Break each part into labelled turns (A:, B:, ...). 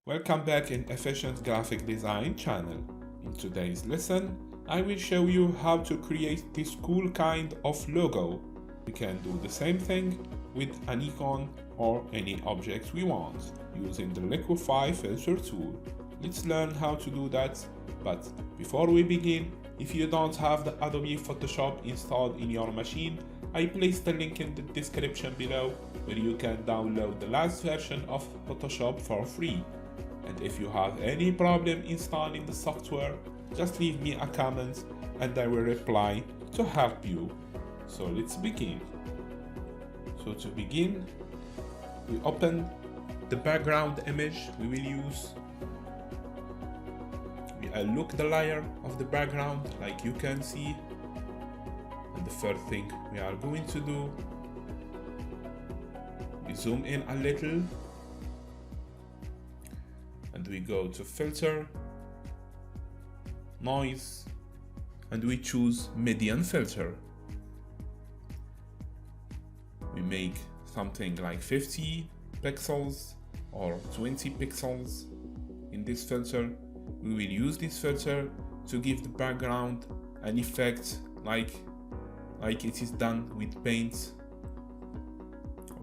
A: Welcome back in Efficient Graphic Design channel. In today's lesson, I will show you how to create this cool kind of logo. We can do the same thing with an icon or any object we want using the Liquify filter tool. Let's learn how to do that, but before we begin, if you don't have the Adobe Photoshop installed in your machine, I placed the link in the description below where you can download the last version of Photoshop for free. And if you have any problem installing the software, just leave me a comment and I will reply to help you. So let's begin. So to begin, we open the background image we will use. We unlock the layer of the background like you can see. And the first thing we are going to do, we zoom in a little. And we go to filter, noise, and we choose median filter. We make something like 50 pixels or 20 pixels in this filter. We will use this filter to give the background an effect like it is done with paint.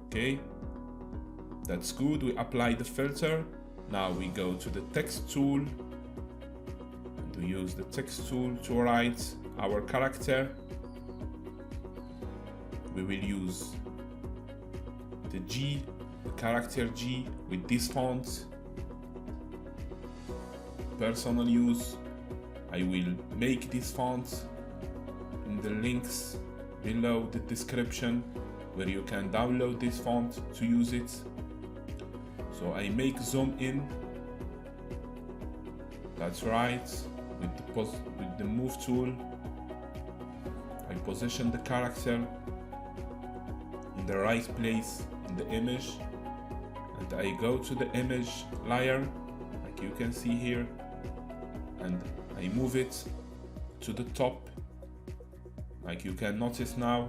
A: Okay, that's good. We apply the filter. Now we go to the text tool and we use the text tool to write our character. We will use the character G with this font. Personal use, I will make this font in the links below the description where you can download this font to use it. So I make zoom in, that's right, with the move tool. I position the character in the right place in the image and I go to the image layer like you can see here and I move it to the top. Like you can notice now,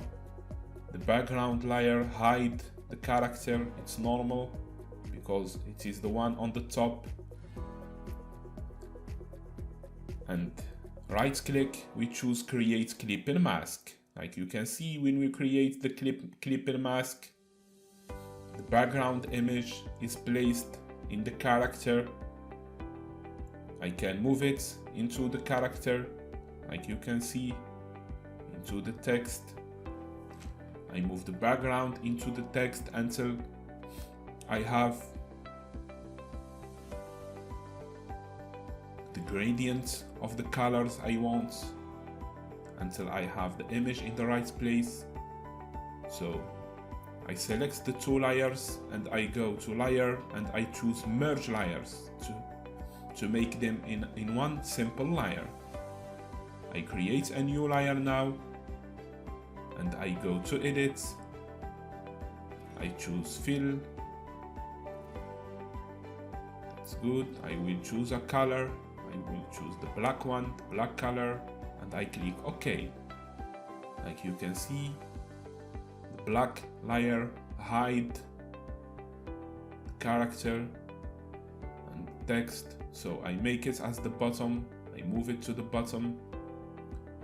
A: the background layer hide the character, it's normal, because it is the one on the top. And right click, we choose create clip and mask. Like you can see, when we create the clip and mask, the background image is placed in the character. I can move it into the character, like you can see, into the text. I move the background into the text until I have the gradient of the colors I want, until I have the image in the right place. So I select the two layers and I go to layer and I choose merge layers to make them in one simple layer. I create a new layer now and I go to edit. I choose fill. That's good. I will choose a color. I will choose the black one, the black color, and I click OK. Like you can see, the black layer hide the character and text. So I make it as the bottom. I move it to the bottom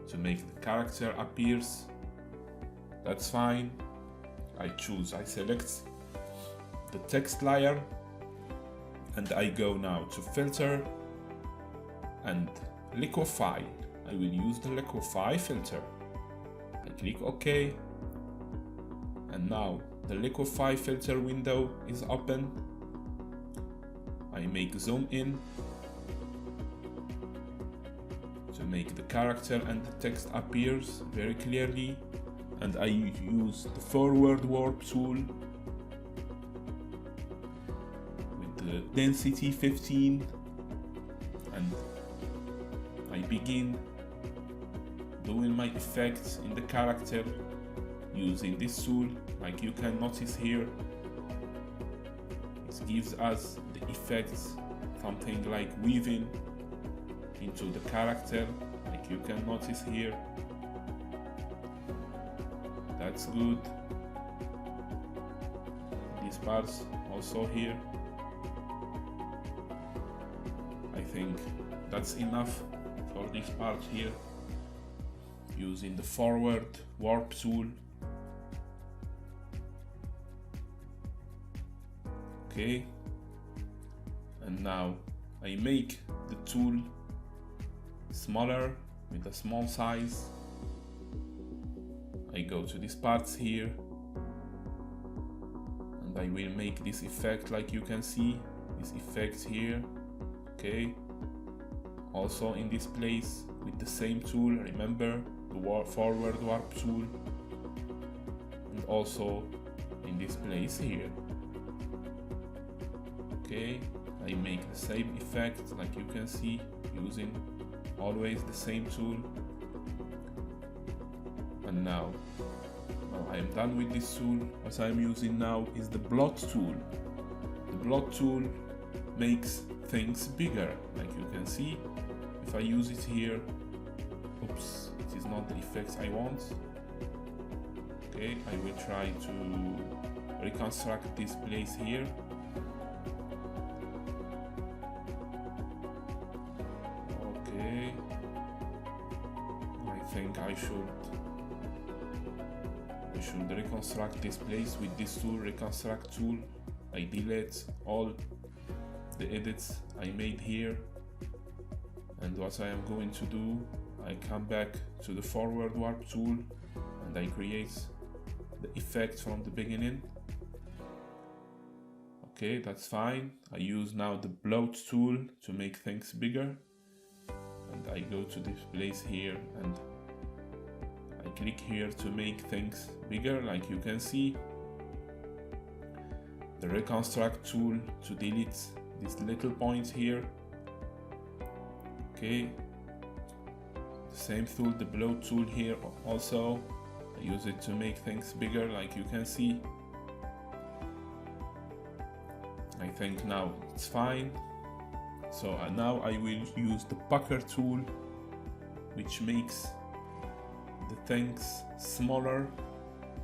A: to make the character appears. That's fine. I select the text layer and I go now to filter and liquify. I will use the liquify filter. I click OK and now the liquify filter window is open. I make zoom in to make the character and the text appears very clearly, and I use the forward warp tool with the density 15 and I begin doing my effects in the character using this tool. Like you can notice here, it gives us the effects, something like weaving into the character, like you can notice here. That's good. These parts also here. think that's enough for this part here. Using the forward warp tool. Okay, and now I make the tool smaller with a small size. I go to these parts here and I will make this effect, like you can see, this effect here. Okay, also in this place with the same tool, remember the forward warp tool, and also in this place here. Okay, I make the same effect, like you can see, using always the same tool. And now I am done with this tool. What I'm using now is the Bloat Tool. The Bloat Tool makes things bigger, like you can see. If I use it here, oops, it is not the effect I want. Okay, I will try to reconstruct this place here. Okay, I think I should reconstruct this place with this tool, reconstruct tool. I delete all the edits I made here, and what I am going to do, I come back to the forward warp tool and I create the effect from the beginning. Okay, that's fine. I use now the Bloat Tool to make things bigger, and I go to this place here and I click here to make things bigger, like you can see. The reconstruct tool to delete this little point here. Okay, the same tool, the Bloat Tool here also. I use it to make things bigger, like you can see. I think now it's fine. So now I will use the pucker tool, which makes the things smaller,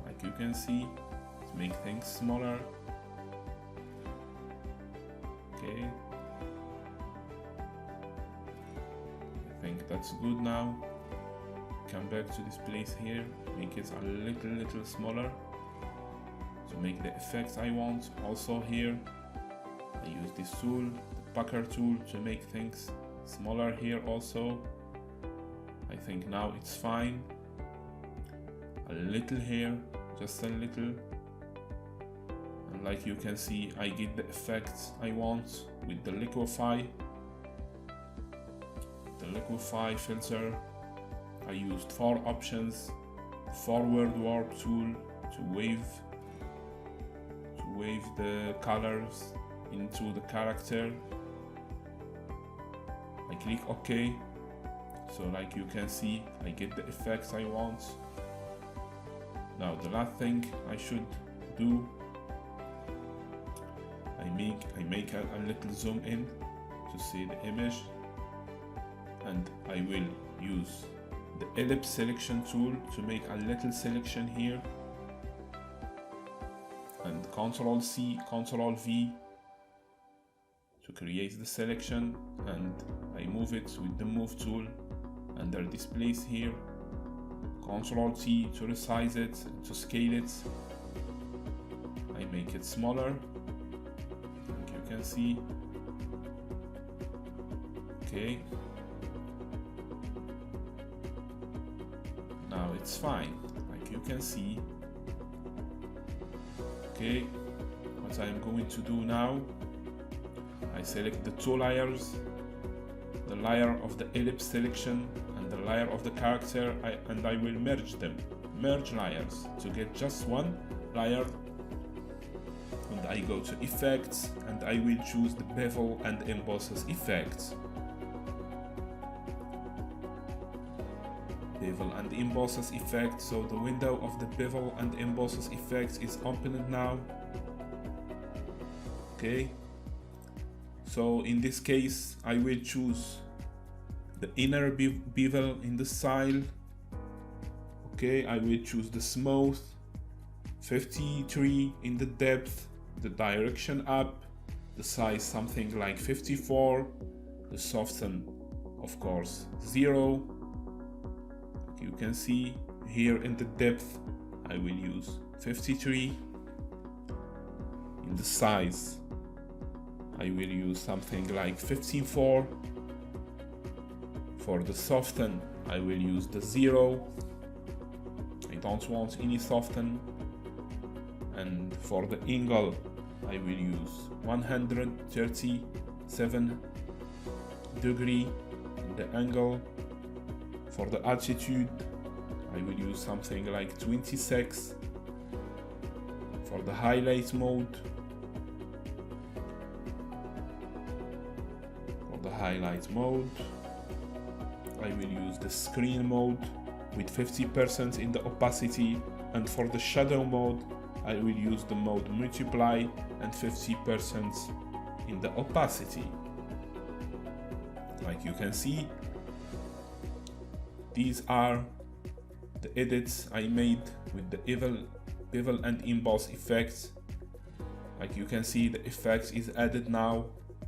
A: like you can see, to make things smaller. Okay, I think that's good now. Come back to this place here, make it a little smaller to make the effects I want. Also here, I use this tool, the pucker tool, to make things smaller here also. I think now it's fine. A little here, just a little. And like you can see, I get the effects I want with the Liquify. The Liquify filter, I used 4 options. Forward warp tool to wave the colors into the character. I click OK. So like you can see, I get the effects I want. Now the last thing I should do, I make a little zoom in to see the image, and I will use the ellipse selection tool to make a little selection here, and Ctrl C, Ctrl V to create the selection, and I move it with the move tool under this place here. Ctrl T to resize it, to scale it. I make it smaller, like you can see. Okay. Now it's fine, like you can see. Okay, what I am going to do now, I select the 2 layers, the layer of the ellipse selection and the layer of the character, and I will merge them, merge layers, to get just one layer. And I go to effects and I will choose the Bevel and Embossers effect. Bevel and Embossers effect, so the window of the Bevel and Embossers effect is opened now. Okay, so in this case I will choose the inner bevel in the style. Okay, I will choose the smooth, 53 in the depth, the direction up, the size something like 54, the soften, of course, 0. Like you can see here in the depth, I will use 53. In the size, I will use something like 15.4. For the soften, I will use the 0. I don't want any soften. And for the angle, I will use 137 degree in the angle. For the altitude, I will use something like 26. For the highlight mode, I will use the screen mode with 50% in the opacity, and for the shadow mode, I will use the mode multiply and 50% in the opacity. Like you can see, these are the edits I made with the Bevel and Emboss effect. Like you can see, the effect is added now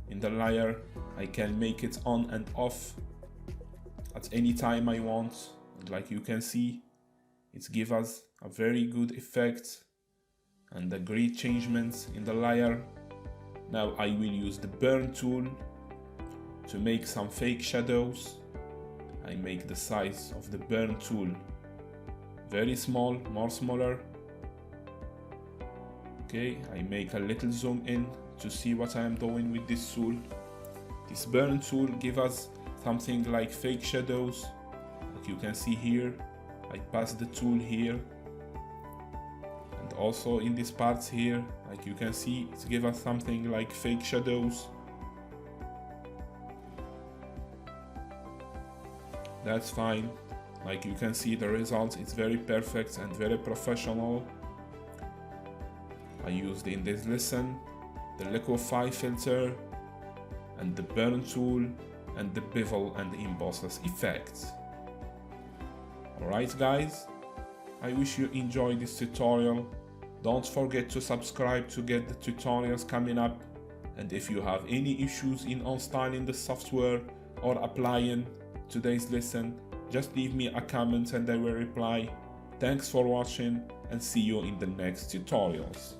A: in the layer. I can make it on and off at any time I want. And like you can see, it gives us a very good effect and a great changement in the layer. Now I will use the burn tool to make some fake shadows. I make the size of the burn tool very small, more smaller. Okay, I make a little zoom in to see what I am doing with this tool. This burn tool gives us something like fake shadows. Like you can see here, I pass the tool here. And also in these parts here, like you can see, it gives us something like fake shadows. That's fine. Like you can see, the result is very perfect and very professional. I used in this lesson the Liquify filter and the burn tool and the Bevel and Embossers effect. Alright guys, I wish you enjoyed this tutorial. Don't forget to subscribe to get the tutorials coming up, and if you have any issues in installing the software or applying today's lesson, just leave me a comment and I will reply. Thanks for watching, and see you in the next tutorials.